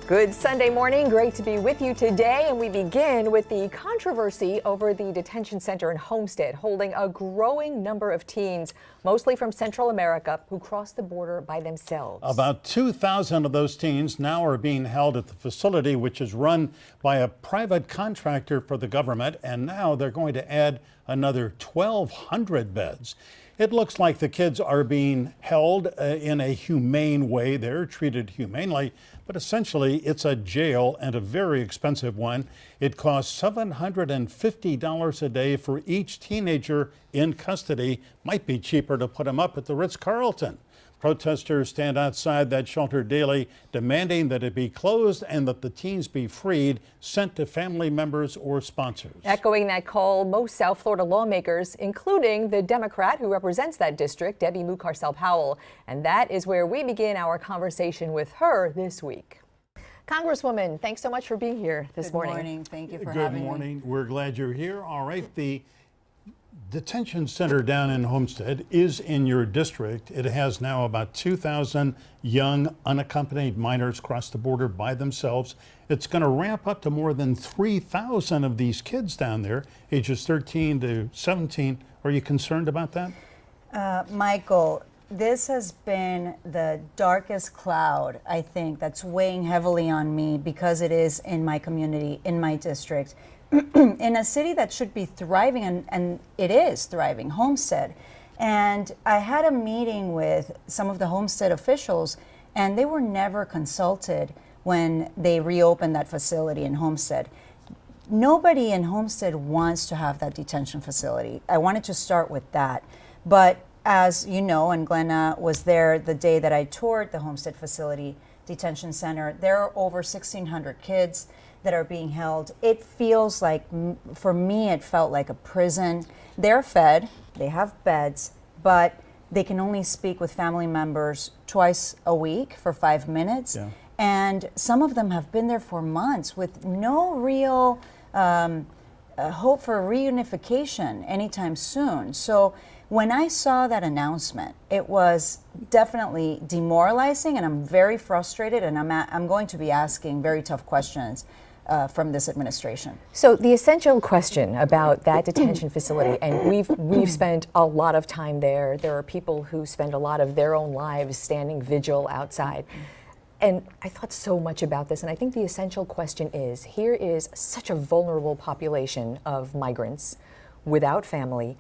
Good Sunday morning. Great to be with you today. And we begin with the controversy over the detention center in Homestead, holding a growing number of teens, mostly from Central America, who cross the border by themselves. About 2,000 of those teens now are being held at the facility, which is run by a private contractor for the government. And now they're going to add another 1,200 beds. It looks like the kids are being held in a humane way. They're treated humanely, but essentially it's a jail, and a very expensive one. It costs $750 a day for each teenager in custody. Might be cheaper to put them up at the Ritz-Carlton. Protesters stand outside that shelter daily, demanding that it be closed and that the teens be freed, sent to family members or sponsors. Echoing that call, most South Florida lawmakers, including the Democrat who represents that district, Debbie Mucarsel Powell. And that is where we begin our conversation with her this week. Congresswoman, thanks so much for being here this morning. Good morning. Thank you for having me. Good morning. We're glad you're here. All right. The detention center down in Homestead is in your district. It has now about 2,000 young unaccompanied minors cross the border by themselves. It's going to ramp up to more than 3,000 of these kids down there, ages 13 to 17. Are you concerned about that? Michael, this has been the darkest cloud, I think, that's weighing heavily on me because it is in my community, in my district. In a city that should be thriving, and it is thriving, Homestead. And I had a meeting with some of the Homestead officials, and they were never consulted when they reopened that facility in Homestead. Nobody in Homestead wants to have that detention facility. I wanted to start with that. But as you know, and Glenna was there the day that I toured the Homestead facility detention center, there are over 1,600 kids that are being held. It feels like, for me, it felt like a prison. They're fed, they have beds, but they can only speak with family members twice a week for 5 minutes. Yeah. And some of them have been there for months with no real hope for reunification anytime soon. So when I saw that announcement, it was definitely demoralizing, and I'm very frustrated, and I'm going to be asking very tough questions from this administration. So the essential question about that detention facility, and we've spent a lot of time there. There are people who spend a lot of their own lives standing vigil outside. And I thought so much about this, and I think the essential question is, here is such a vulnerable population of migrants without family.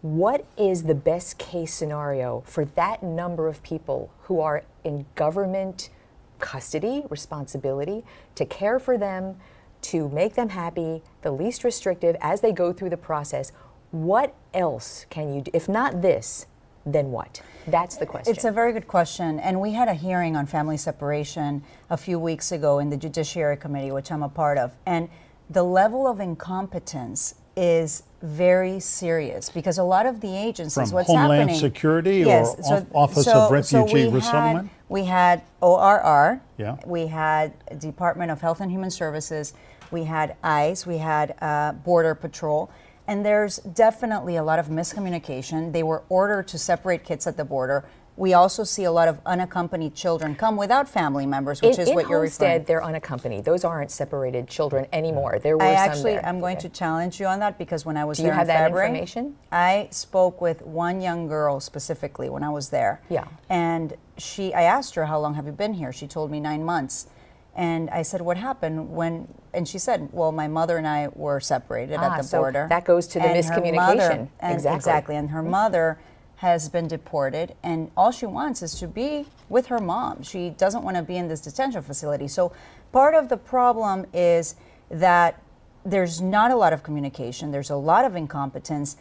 What is the best case scenario for that number of people who are in government custody, responsibility, to care for them, to make them happy, the least restrictive as they go through the process? What else can you do? If not this, then what? That's the question. It's a very good question. And we had a hearing on family separation a few weeks ago in the Judiciary Committee, which I'm a part of. And the level of incompetence is very serious because a lot of the agencies, From Homeland Security or Office of Refugee Resettlement? We had ORR, Yeah. We had Department of Health and Human Services, we had ICE, we had Border Patrol, and there's definitely a lot of miscommunication. They were ordered to separate kids at the border. We also see a lot of unaccompanied children come without family members, which is what you're referring to. In Homestead, they're unaccompanied. Those aren't separated children anymore. There were some there. I'm going to challenge you on that because when I was there in February, that information? I spoke with one young girl specifically when I was there. Yeah. And I asked her, how long have you been here? She told me 9 months. And I said, what happened when, and she said, well, my mother and I were separated at the border. So that goes to the miscommunication. Exactly. And her mother has been deported, and all she wants is to be with her mom. She doesn't want to be in this detention facility. So part of the problem is that there's not a lot of communication, there's a lot of incompetence,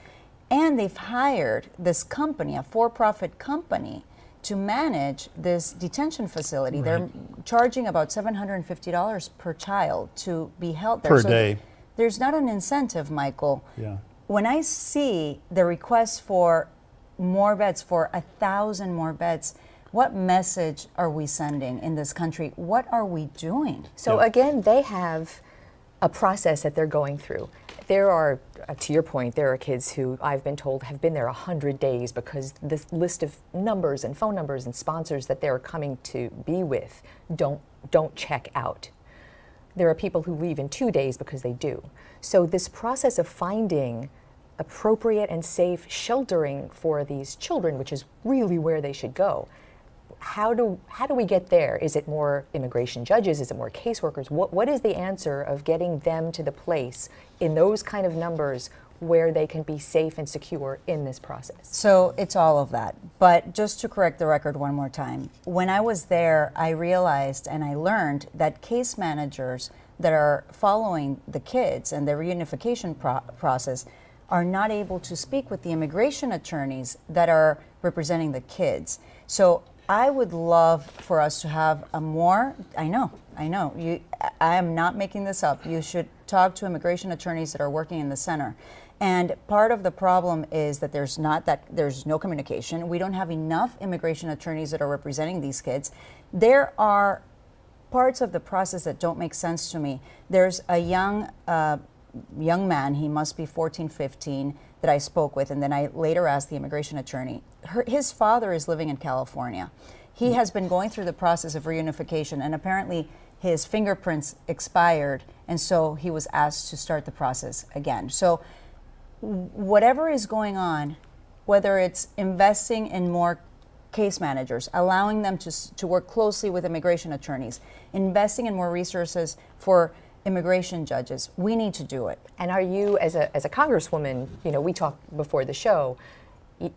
and they've hired this company, a for-profit company, to manage this detention facility. Right. They're charging about $750 per child to be held there. Per day. There's not an incentive, Michael. Yeah. When I see the request for more beds, for 1,000 more beds, what message are we sending in this country? What are we doing? So again, they have a process that they're going through. There are, to your point, there are kids who I've been told have been there 100 days because this list of numbers and phone numbers and sponsors that they're coming to be with don't don't check out. There are people who leave in 2 days because they do. So this process of finding appropriate and safe sheltering for these children, which is really where they should go, how do we get there? Is it more immigration judges? Is it more caseworkers? What is the answer of getting them to the place in those kind of numbers where they can be safe and secure in this process? So it's all of that. But just to correct the record one more time, when I was there, I realized and I learned that case managers that are following the kids and the reunification process are not able to speak with the immigration attorneys that are representing the kids. So I would love for us to have a more, I know, I am not making this up. You should talk to immigration attorneys that are working in the center. And part of the problem is that there's no communication. We don't have enough immigration attorneys that are representing these kids. There are parts of the process that don't make sense to me. There's a young man, he must be 14, 15, that I spoke with, and then I later asked the immigration attorney. His father is living in California. He has been going through the process of reunification, and apparently his fingerprints expired, and so he was asked to start the process again. So whatever is going on, whether it's investing in more case managers, allowing them to work closely with immigration attorneys, investing in more resources for immigration judges, we need to do it. And are you, as a congresswoman, we talked before the show,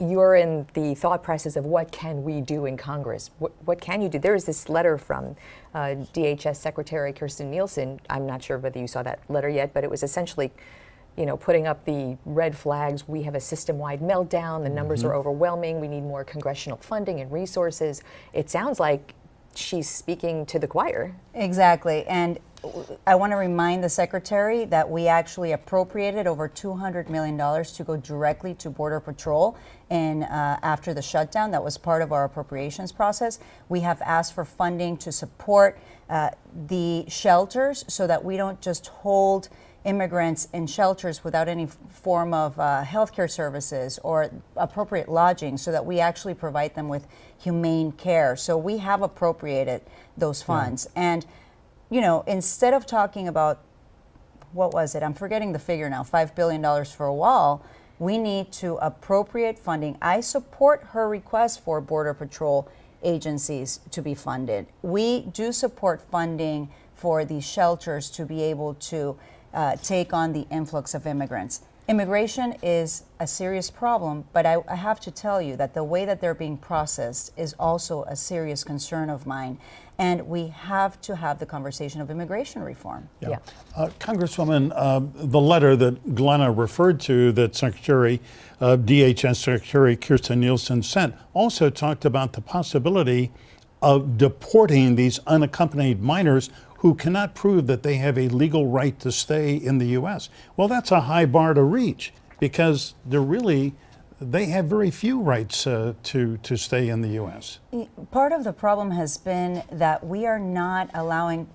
you're in the thought process of what can we do in Congress? What can you do? There is this letter from DHS Secretary Kirstjen Nielsen. I'm not sure whether you saw that letter yet, but it was essentially putting up the red flags. We have a system-wide meltdown. The numbers are overwhelming. We need more congressional funding and resources. It sounds like she's speaking to the choir. Exactly. And I want to remind the Secretary that we actually appropriated over $200 million to go directly to Border Patrol after the shutdown. That was part of our appropriations process. We have asked for funding to support the shelters so that we don't just hold immigrants in shelters without any form of healthcare services or appropriate lodging, so that we actually provide them with humane care. So we have appropriated those funds. And instead of talking about, what was it? I'm forgetting the figure now, $5 billion for a wall. We need to appropriate funding. I support her request for Border Patrol agencies to be funded. We do support funding for these shelters to be able to take on the influx of immigrants. Immigration is a serious problem, but I have to tell you that the way that they're being processed is also a serious concern of mine. And we have to have the conversation of immigration reform. Yeah. Congresswoman, the letter that Glenna referred to that DHS Secretary Kirstjen Nielsen sent also talked about the possibility of deporting these unaccompanied minors who cannot prove that they have a legal right to stay in the U.S. Well, that's a high bar to reach, because they have very few rights to stay in the U.S. Part of the problem has been that we are not allowing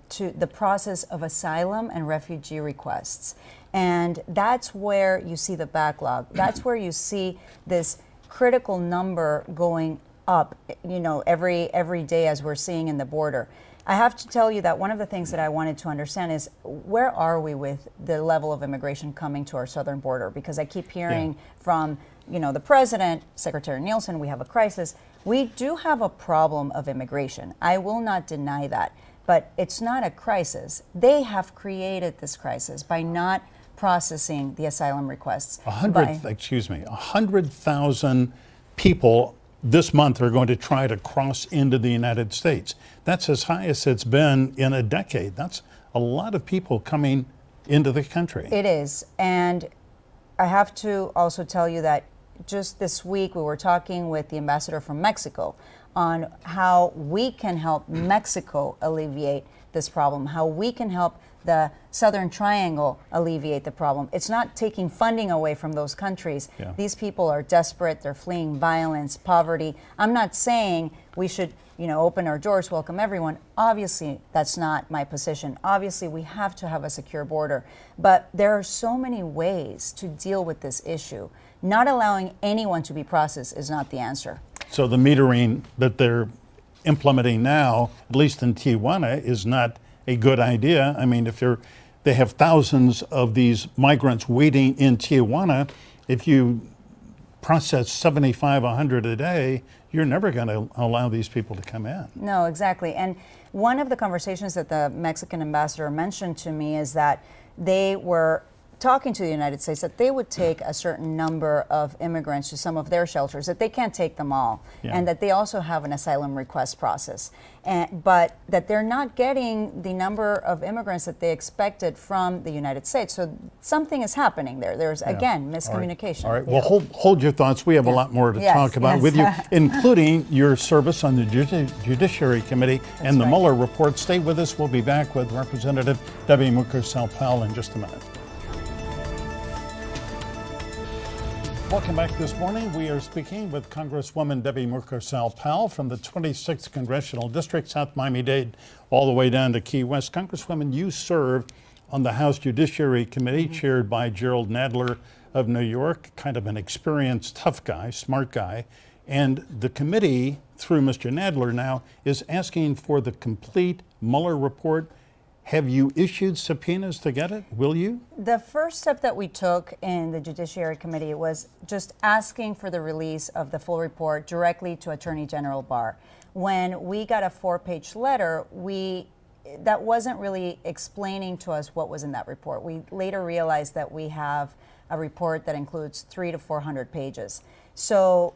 the process of asylum and refugee requests. And that's where you see the backlog. That's where you see this critical number going up, every day, as we're seeing in the border. I have to tell you that one of the things that I wanted to understand is, where are we with the level of immigration coming to our southern border? Because I keep hearing from, the president, Secretary Nielsen, we have a crisis. We do have a problem of immigration. I will not deny that. But it's not a crisis. They have created this crisis by not processing the asylum requests. 100,000 people this month are going to try to cross into the United States. That's as high as it's been in a decade. That's a lot of people coming into the country. It is. And I have to also tell you that just this week we were talking with the ambassador from Mexico on how we can help Mexico alleviate this problem, how we can help the Southern Triangle alleviate the problem. It's not taking funding away from those countries. Yeah. These people are desperate. They're fleeing violence, poverty. I'm not saying we should, open our doors, welcome everyone. Obviously, that's not my position. Obviously, we have to have a secure border. But there are so many ways to deal with this issue. Not allowing anyone to be processed is not the answer. So the metering that they're implementing now, at least in Tijuana, is not a good idea. I mean, if they have thousands of these migrants waiting in Tijuana, if you process 75, 100 a day, you're never going to allow these people to come in. No, exactly. And one of the conversations that the Mexican ambassador mentioned to me is that they were talking to the United States that they would take a certain number of immigrants to some of their shelters, that they can't take them all, and that they also have an asylum request process, but that they're not getting the number of immigrants that they expected from the United States. So something is happening there. There's, again, miscommunication. All right. Well, hold your thoughts. We have a lot more to talk about with you, including your service on the Judiciary Committee and the Mueller report. Stay with us. We'll be back with Representative Debbie Mucarsel Powell in just a minute. Welcome back this morning. We are speaking with Congresswoman Debbie Mucarsel Powell from the 26th Congressional District, South Miami-Dade, all the way down to Key West. Congresswoman, you serve on the House Judiciary Committee, chaired by Gerald Nadler of New York, kind of an experienced, tough guy, smart guy. And the committee, through Mr. Nadler now, is asking for the complete Mueller report. Have you issued subpoenas to get it? Will you? The first step that we took in the Judiciary Committee was just asking for the release of the full report directly to Attorney General Barr. When we got a 4-page letter, that wasn't really explaining to us what was in that report. We later realized that we have a report that includes 300 to 400 pages. So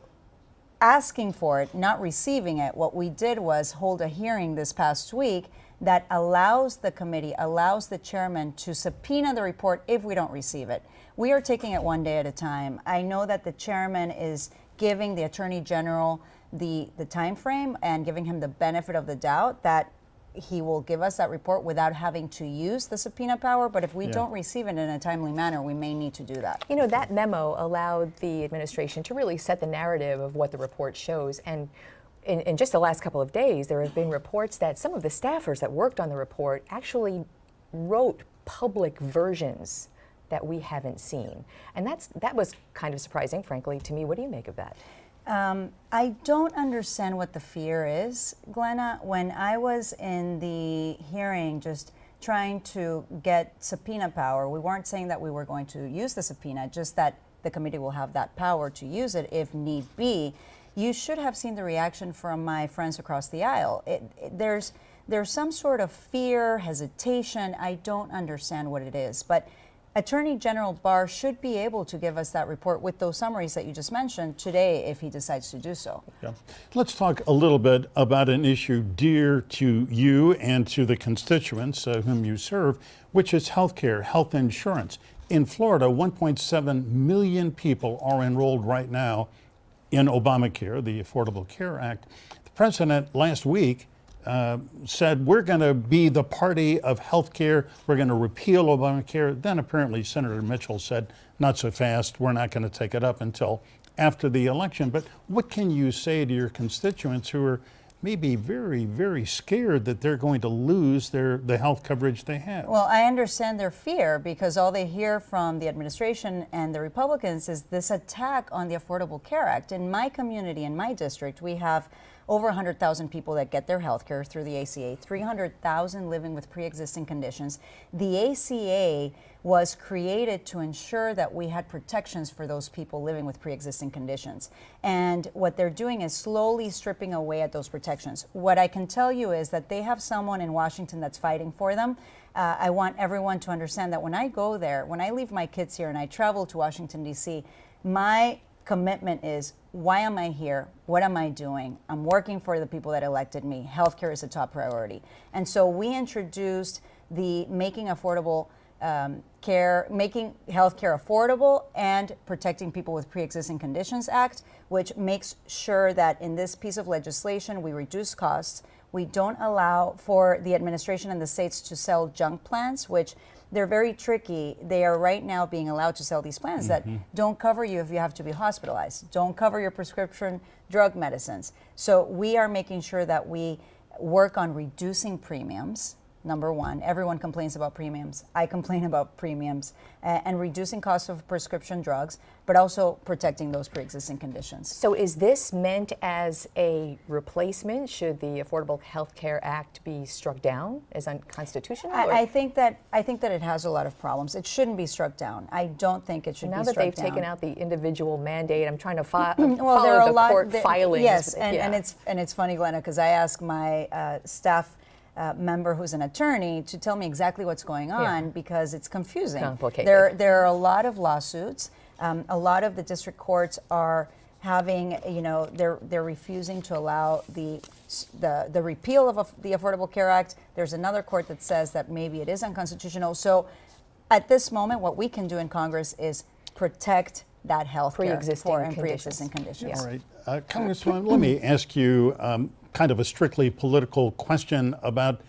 asking for it, not receiving it, what we did was hold a hearing this past week that allows the committee, allows the chairman to subpoena the report if we don't receive it. We are taking it one day at a time. I know that the chairman is giving the Attorney General the time frame and giving him the benefit of the doubt that he will give us that report without having to use the subpoena power. But if we don't receive it in a timely manner, we may need to do that. You know, that memo allowed the administration to really set the narrative of what the report shows. And in just the last couple of days, there have been reports that some of the staffers that worked on the report actually wrote public versions that we haven't seen. And that was kind of surprising, frankly, to me. What do you make of that? I don't understand what the fear is, Glenna. When I was in the hearing just trying to get subpoena power, we weren't saying that we were going to use the subpoena, just that the committee will have that power to use it if need be. You should have seen the reaction from my friends across the aisle. There's some sort of fear, hesitation. I don't understand what it is. But Attorney General Barr should be able to give us that report with those summaries that you just mentioned today if he decides to do so. Yeah. Let's talk a little bit about an issue dear to you and to the constituents whom you serve, which is health care, health insurance. In Florida, 1.7 million people are enrolled right now in Obamacare, the Affordable Care Act. The president last week said, we're going to be the party of health care. We're going to repeal Obamacare. Then apparently Senator Mitchell said, not so fast. We're not going to take it up until after the election. But what can you say to your constituents who are maybe very, very scared that they're going to lose the health coverage they have? Well, I understand their fear because all they hear from the administration and the Republicans is this attack on the Affordable Care Act. In my community, in my district, we have over 100,000 people that get their health care through the ACA, 300,000 living with pre-existing conditions. The ACA was created to ensure that we had protections for those people living with pre-existing conditions. And what they're doing is slowly stripping away at those protections. What I can tell you is that they have someone in Washington that's fighting for them. I want everyone to understand that when I go there, when I leave my kids here and I travel to Washington, D.C., my commitment is, why am I here? What am I doing? I'm working for the people that elected me. Healthcare is a top priority. And so we introduced the making healthcare affordable and protecting people with pre-existing conditions act, which makes sure that in this piece of legislation we reduce costs. We don't allow for the administration and the states to sell junk plans, which they're very tricky. They are right now being allowed to sell these plans that don't cover you if you have to be hospitalized, don't cover your prescription drug medicines. So we are making sure that we work on reducing premiums, number one. Everyone complains about premiums. I complain about premiums and reducing costs of prescription drugs, but also protecting those pre-existing conditions. So is this meant as a replacement? Should the Affordable Health Care Act be struck down as unconstitutional? I think that it has a lot of problems. It shouldn't be struck down. I don't think it should be struck down. Now that they've taken out the individual mandate, I'm trying to follow there are the court filings. Yes, and it's funny, Glenna, because I asked my staff member who's an attorney to tell me exactly what's going on because it's confusing. Complicated. There are a lot of lawsuits. A lot of the district courts are having, they're refusing to allow the repeal of the Affordable Care Act. There's another court that says that maybe it is unconstitutional. So at this moment, what we can do in Congress is protect that health care for pre-existing conditions. All right. Congresswoman, let me ask you kind of a strictly political question about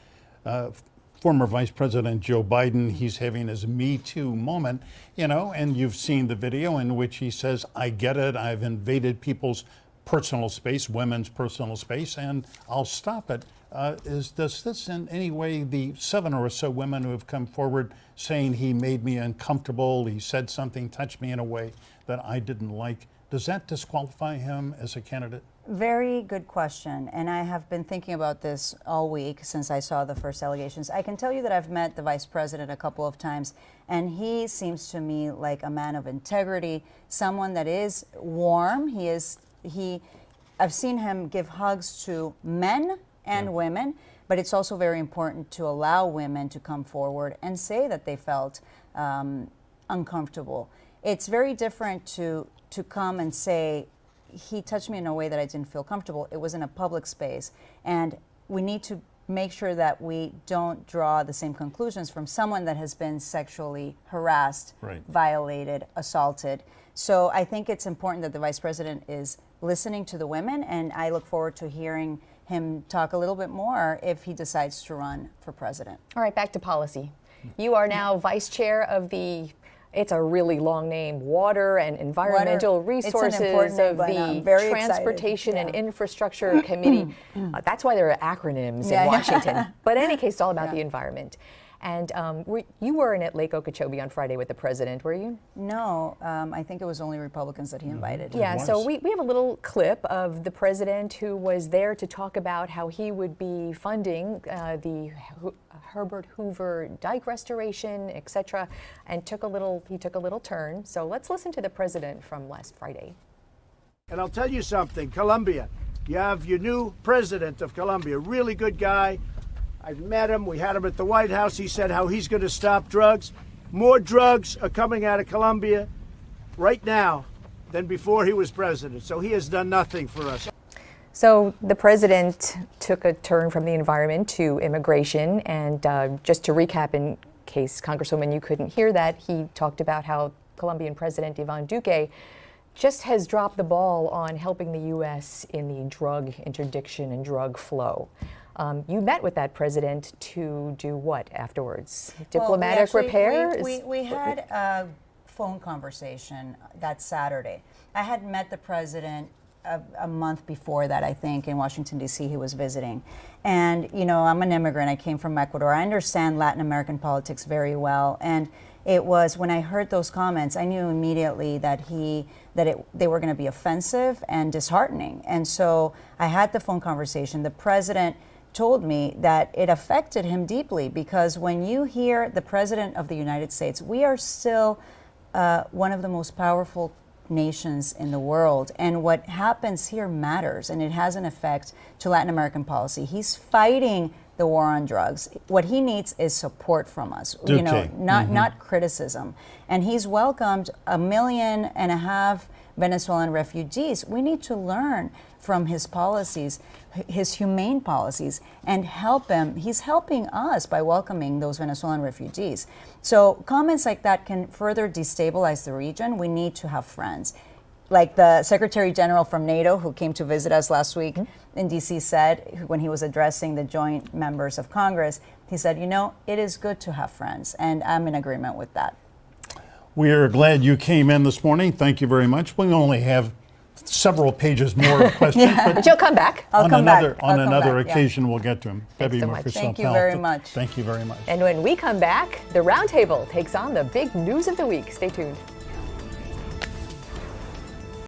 former Vice President Joe Biden. He's having his Me Too moment, and you've seen the video in which he says, I get it, I've invaded people's personal space, women's personal space, and I'll stop it. Does this in any way, the 7 or so women who have come forward saying he made me uncomfortable, he said something, touched me in a way that I didn't like, does that disqualify him as a candidate? Very good question, and I have been thinking about this all week since I saw the first allegations. I can tell you that I've met the vice president a couple of times, and he seems to me like a man of integrity, someone that is warm. I've seen him give hugs to men and women, but it's also very important to allow women to come forward and say that they felt uncomfortable. It's very different to come and say, he touched me in a way that I didn't feel comfortable. It was in a public space. And we need to make sure that we don't draw the same conclusions from someone that has been sexually harassed, violated, assaulted. So I think it's important that the vice president is listening to the women, and I look forward to hearing him talk a little bit more if he decides to run for president. All right, back to policy. You are now vice chair of the, it's a really long name, Water and Environmental Resources of the Transportation and Infrastructure Committee. That's why there are acronyms in Washington. But in any case, it's all about the environment. And you weren't at Lake Okeechobee on Friday with the president, were you? No, I think it was only Republicans that he invited. Yeah, so we have a little clip of the president who was there to talk about how he would be funding the Herbert Hoover dike restoration, etc., and he took a little turn. So let's listen to the president from last Friday. And I'll tell you something, Colombia, you have your new president of Colombia, really good guy. I've met him. We had him at the White House. He said how he's going to stop drugs. More drugs are coming out of Colombia right now than before he was president. So he has done nothing for us. So the president took a turn from the environment to immigration. And just to recap, in case, Congresswoman, you couldn't hear that, he talked about how Colombian President Ivan Duque just has dropped the ball on helping the U.S. in the drug interdiction and drug flow. You met with that president to do what afterwards? Diplomatic repair? We had a phone conversation that Saturday. I had met the president a month before that, I think, in Washington, D.C. He was visiting. And, I'm an immigrant. I came from Ecuador. I understand Latin American politics very well. And it was when I heard those comments, I knew immediately that they were going to be offensive and disheartening. And so I had the phone conversation. The president told me that it affected him deeply because when you hear the President of the United States, we are still one of the most powerful nations in the world, and what happens here matters, and it has an effect to Latin American policy. He's fighting the war on drugs. What he needs is support from us, not criticism. And he's welcomed 1.5 million Venezuelan refugees. We need to learn from his policies, his humane policies, and help him. He's helping us by welcoming those Venezuelan refugees. So comments like that can further destabilize the region. We need to have friends. Like the Secretary General from NATO, who came to visit us last week in DC, said when he was addressing the joint members of Congress, he said, it is good to have friends, and I'm in agreement with that. We are glad you came in this morning. Thank you very much. We only have several pages more of questions, But you'll come back. I'll come back. on I'll come another back, yeah. occasion we'll get to him. Debbie so much. Mucarsel Thank you Powell, very much. Thank you very much. And when we come back, the Roundtable takes on the big news of the week. Stay tuned.